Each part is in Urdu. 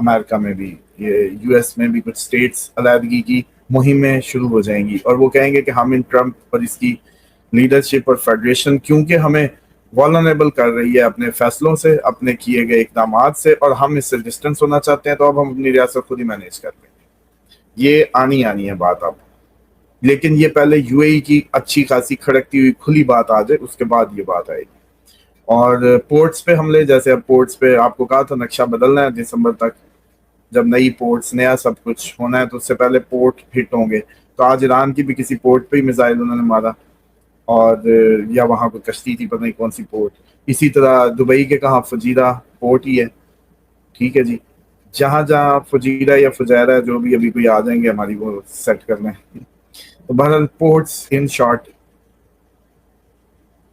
امریکہ میں بھی، یو ایس میں بھی کچھ اسٹیٹس علیحدگی کی مہمیں شروع ہو جائیں گی، اور وہ کہیں گے کہ ہم ان ٹرمپ اور اس کی لیڈرشپ اور فیڈریشن کیونکہ ہمیں والنریبل کر رہی ہے اپنے فیصلوں سے، اپنے کیے گئے اقدامات سے، اور ہم اس سے ڈسٹنس ہونا چاہتے ہیں، تو اب ہم اپنی ریاست خود ہی مینیج کر لیں گے۔ یہ آنی ہے بات اب، لیکن یہ پہلے یو اے ای کی اچھی خاصی کھڑکتی ہوئی کھلی بات آ جائے، اس کے بعد یہ بات آئے گی۔ اور پورٹس پہ حملے، جیسے اب پورٹس پہ آپ کو کہا تھا نقشہ بدلنا ہے دسمبر تک، جب نئی پورٹس نیا سب کچھ ہونا ہے تو اس سے پہلے پورٹ ہٹ ہوں گے، تو آج ایران کی بھی کسی پورٹ پہ ہی میزائل انہوں نے مارا، اور یا وہاں کوئی کشتی تھی پتہ نہیں کون سی پورٹ، اسی طرح دبئی کے کہاں فجیرہ پورٹ ہی ہے، ٹھیک ہے جی، جہاں جہاں فجیرہ یا فجیرہ جو بھی ابھی کوئی آ جائیں گے ہماری وہ سیٹ کر لیں۔ تو بہرحال پورٹس ان شارٹ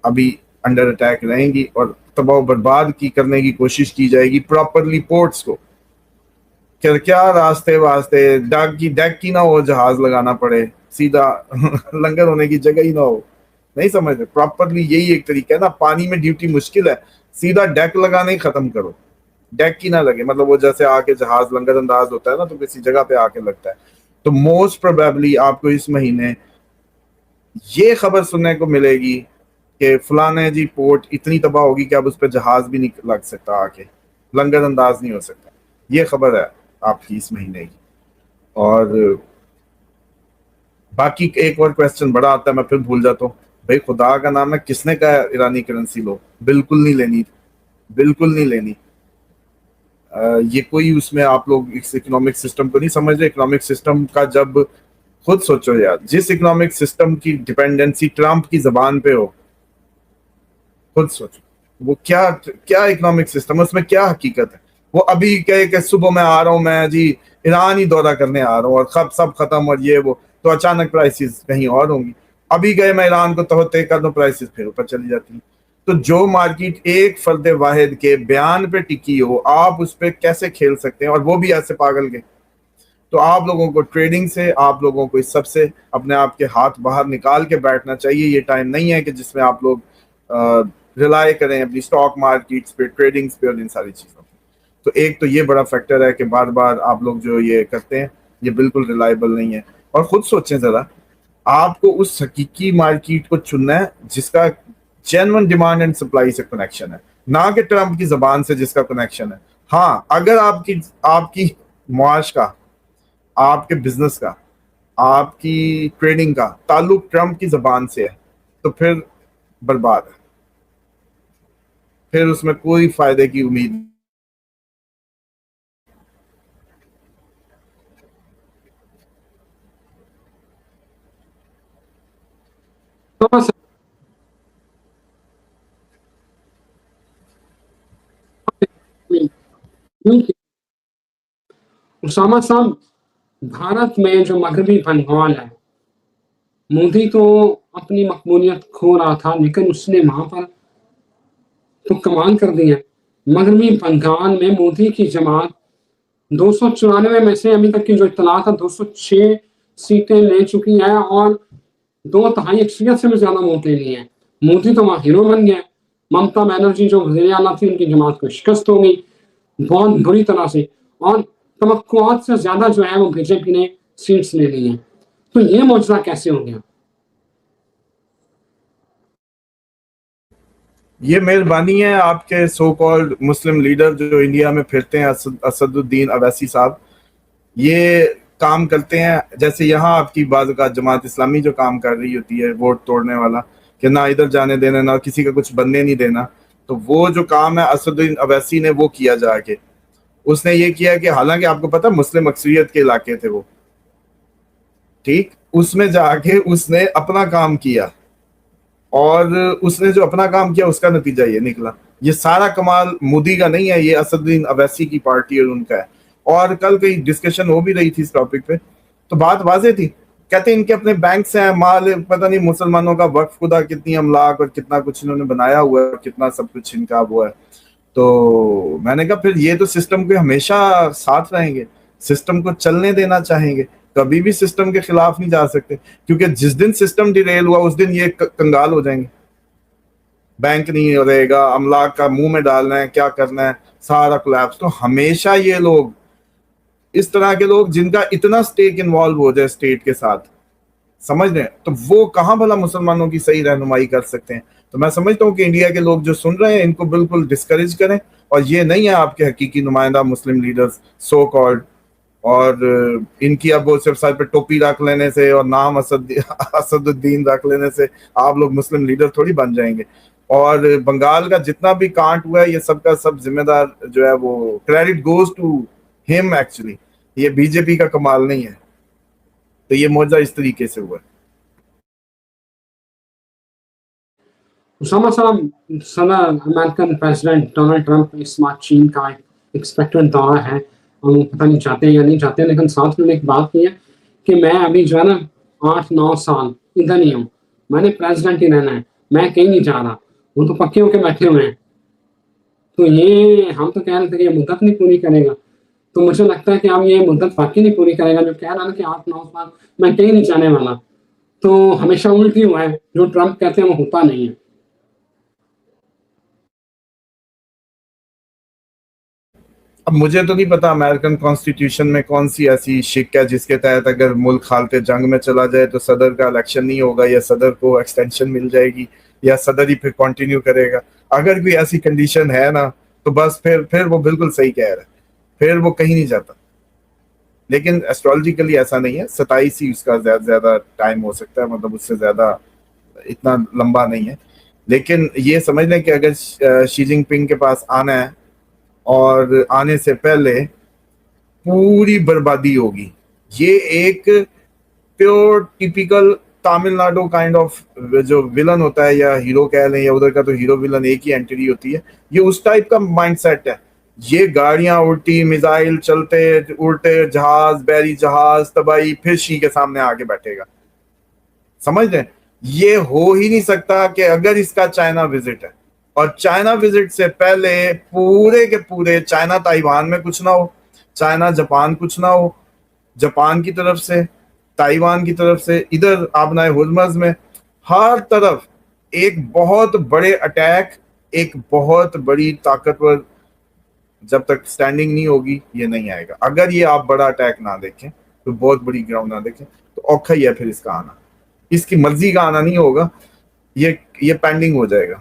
ابھی انڈر اٹیک رہیں گی، اور تباہ و برباد کی کرنے کی کوشش کی جائے گی پراپرلی پورٹس کو، کہ کیا راستے واسطے ڈیک کی نہ ہو، جہاز لگانا پڑے، سیدھا لنگر ہونے کی جگہ ہی نہ ہو، نہیں سمجھتے پراپرلی، یہی ایک طریقہ ہے نا، پانی میں ڈیوٹی مشکل ہے، سیدھا ڈیک لگانا ہی ختم کرو، ڈیک کی نہ لگے، مطلب وہ جیسے آ کے جہاز لنگر انداز ہوتا ہے نا تو کسی جگہ پہ آ کے لگتا ہے۔ تو موسٹ پروبیبلی آپ کو اس مہینے یہ خبر سننے کو ملے گی کہ فلاں جی پورٹ اتنی تباہ ہوگی کہ اب اس پہ جہاز بھی نہیں لگ سکتا، آ کے لنگر انداز نہیں ہو سکتا، یہ خبر ہے آپ کی اس مہینے کی۔ اور باقی ایک اور کویسچن بڑا آتا ہے، میں پھر بھول جاتا ہوں، بھائی خدا کا نام ہے کس نے کہا ہے ایرانی کرنسی لو؟ بالکل نہیں لینی، بالکل نہیں لینی۔ یہ کوئی اس میں آپ لوگ اس اکنامک سسٹم کو نہیں سمجھ رہے، اکنامک سسٹم کا جب خود سوچو یار، جس اکنامک سسٹم کی ڈیپینڈنسی ٹرمپ کی زبان پہ ہو، خود سوچو وہ کیا اکنامک سسٹم، اس میں کیا حقیقت ہے؟ وہ ابھی کہے کہ صبح میں آ رہا ہوں میں جی ایران ہی دورہ کرنے آ رہا ہوں، اور سب ختم اور یہ وہ، تو اچانک پرائسز کہیں اور ہوں گی، ابھی گئے میں ایران کو توتے کر دوں، پرائسز پھر اوپر چلی جاتی ہیں۔ تو جو مارکیٹ ایک فرد واحد کے بیان پہ ٹکی ہو، آپ اس پہ کیسے کھیل سکتے ہیں، اور وہ بھی ایسے پاگل کے؟ تو آپ لوگوں کو ٹریڈنگ سے، آپ لوگوں کو اس سب سے اپنے آپ کے ہاتھ باہر نکال کے بیٹھنا چاہیے۔ یہ ٹائم نہیں ہے کہ جس میں آپ لوگ ریلائی کریں اپنی سٹاک مارکیٹس پہ، ٹریڈنگز پہ اور ان ساری چیزوں پہ۔ تو ایک تو یہ بڑا فیکٹر ہے کہ بار بار آپ لوگ جو یہ کرتے ہیں یہ بالکل ریلائبل نہیں ہے۔ اور خود سوچیں ذرا، آپ کو اس حقیقی مارکیٹ کو چننا ہے جس کا جینون ڈیمانڈ اینڈ سپلائی سے کنیکشن ہے، نہ کہ ٹرمپ کی زبان سے جس کا کنیکشن ہے۔ ہاں اگر آپ کی معاش کا، آپ کے بزنس کا، آپ کی ٹریڈنگ کا تعلق ٹرمپ کی زبان سے ہے تو پھر برباد ہے، پھر اس میں کوئی فائدے کی امید نہیں۔ اسامہ صاحب، بھارت میں جو مغربی بنگال ہے، مودی تو اپنی مقبولیت کھو رہا تھا، لیکن اس نے وہاں پر تو کمال کر دیا۔ مغربی بنگال میں مودی کی جماعت 294 میں سے ابھی تک کی جو اطلاعات ہے 206 سیٹیں لے چکی ہے، اور 2/3 اکثریت سے بھی زیادہ ووٹ لے لی ہیں۔ مودی تو وہاں ہیرو بن گیا۔ ممتا بنرجی جو وزیر اعلیٰ تھی، ان کی جماعت کو شکست ہو گئی بہت بری طرح سے، اور توقعات سے زیادہ جو ہے وہ بی جے پی نے سیٹس لے لی ہیں۔ تو یہ معجزہ کیسے ہو گیا؟ یہ مہربانی ہے آپ کے سو کالڈ مسلم لیڈر جو انڈیا میں پھرتے ہیں، اسد الدین اویسی صاحب، یہ کام کرتے ہیں جیسے یہاں آپ کی بعض اوقات جماعت اسلامی جو کام کر رہی ہوتی ہے، ووٹ توڑنے والا، کہ نہ ادھر جانے دینا، نہ کسی کا کچھ بننے نہیں دینا، تو وہ جو کام ہے اسد الدین اویسی نے وہ کیا جا کے، اس نے یہ کیا کہ حالانکہ آپ کو پتا مسلم اکثریت کے علاقے تھے وہ، ٹھیک، اس میں جا کے اس نے اپنا کام کیا، اور اس نے جو اپنا کام کیا اس کا نتیجہ یہ نکلا۔ یہ سارا کمال مودی کا نہیں ہے، یہ اسد الدین اویسی کی پارٹی اور ان کا ہے۔ اور کل کئی ڈسکشن ہو بھی رہی تھی اس ٹاپک پہ، تو بات واضح تھی، کہتے ہیں ان کے اپنے بینک سے ہیں مال، پتہ نہیں مسلمانوں کا وقف خدا کتنی املاک اور کتنا کچھ انہوں نے بنایا ہوا ہے، کتنا سب کچھ ان کا وہ ہے۔ تو میں نے کہا پھر یہ تو سسٹم کے ہمیشہ ساتھ رہیں گے، سسٹم کو چلنے دینا چاہیں گے، کبھی بھی سسٹم کے خلاف نہیں جا سکتے، کیونکہ جس دن سسٹم ڈیریل ہوا اس دن یہ کنگال ہو جائیں گے، بینک نہیں رہے گا، املاک کا منہ میں ڈالنا ہے، کیا کرنا ہے، سارا کولیپس۔ تو ہمیشہ یہ لوگ اس طرح کے لوگ جن کا اتنا سٹیک انوالو ہو جائے اسٹیٹ کے ساتھ، سمجھ رہے ہیں، تو وہ کہاں بھلا مسلمانوں کی صحیح رہنمائی کر سکتے ہیں؟ تو میں سمجھتا ہوں کہ انڈیا کے لوگ جو سن رہے ہیں ان کو بالکل ڈسکریج کریں، اور یہ نہیں ہے آپ کے حقیقی نمائندہ مسلم لیڈرز سو کالڈ، اور ان کی اب وہ صرف سر پہ ٹوپی رکھ لینے سے اور نام اسد الدین رکھ لینے سے آپ لوگ مسلم لیڈر تھوڑی بن جائیں گے. اور بنگال کا جتنا بھی کانٹ ہوا ہے یہ سب کا سب ذمہ دار جو ہے وہ کریڈٹ گوز ٹو ہم ایکچولی، یہ بی جے پی کا کمال نہیں ہے. تو یہ معجزہ اس طریقے سے ہوا ہے. اسامہ صاحب، صدر امریکن پریزیڈنٹ ڈونلڈ ٹرمپ اس بار چین کا ایکسپیکٹڈ دورہ ہے، اور وہ پتہ نہیں چاہتے ہیں یا نہیں چاہتے، لیکن ساتھ میں ایک بات یہ ہے کہ میں ابھی جو ہے نا 8-9 سال ادھر ہی ہوں، میں نے پریزیڈنٹ ہی رہنا ہے، میں کہیں نہیں جا رہا. وہ تو پکے ہو کے بیٹھے ہوئے ہیں. تو یہ ہم تو کہہ رہے تھے کہ یہ مدت نہیں پوری کرے گا، تو مجھے لگتا ہے کہ اب یہ مدت واقعی نہیں پوری کرے گا. جو کہہ رہا ہے کہ 8-9 سال میں کہیں نہیں جانے والا، تو ہمیشہ الٹی ہوا ہے، جو ٹرمپ کہتے ہیں وہ ہوتا نہیں ہے. اب مجھے تو نہیں پتا امریکن کانسٹیٹیوشن میں کون سی ایسی شک ہے جس کے تحت اگر ملک حالت جنگ میں چلا جائے تو صدر کا الیکشن نہیں ہوگا، یا صدر کو ایکسٹینشن مل جائے گی، یا صدر ہی پھر کنٹینیو کرے گا. اگر کوئی ایسی کنڈیشن ہے نا تو بس پھر وہ بالکل صحیح کہہ رہا ہے، پھر وہ کہیں نہیں جاتا. لیکن ایسٹرالوجیکلی ایسا نہیں ہے، 27 ہی اس کا زیادہ ٹائم ہو سکتا ہے، مطلب اس سے زیادہ اتنا لمبا نہیں ہے. لیکن یہ سمجھ لیں کہ اگر شی جن پنگ کے پاس آنا ہے اور آنے سے پہلے پوری بربادی ہوگی. یہ ایک pure typical Tamil Nadu kind of جو ولن ہوتا ہے، یا ہیرو کہہ لیں، یا ادھر کا تو ہیرو ولن ایک ہی اینٹی ہوتی ہے، یہ اس ٹائپ کا مائنڈ سیٹ ہے. یہ گاڑیاں اڑتی، میزائل چلتے، اڑتے جہاز، بحری جہاز، تباہی، پھر شی کے سامنے آگے بیٹھے گا. سمجھ لیں یہ ہو ہی نہیں سکتا کہ اگر اس کا چائنا وزٹ ہے، اور چائنا وزٹ سے پہلے پورے کے پورے چائنا تائیوان میں کچھ نہ ہو، چائنا جاپان کچھ نہ ہو، جاپان کی طرف سے، تائیوان کی طرف سے، ادھر آبنائے ہرمز میں ہر طرف ایک بہت بڑے اٹیک، ایک بہت بڑی طاقتور جب تک سٹینڈنگ نہیں ہوگی یہ نہیں آئے گا. اگر یہ آپ بڑا اٹیک نہ دیکھیں تو بہت بڑی گراؤنڈ نہ دیکھیں تو اوکھا ہی ہے پھر اس کا آنا. اس کی مرضی کا آنا نہیں ہوگا، یہ پینڈنگ ہو جائے گا.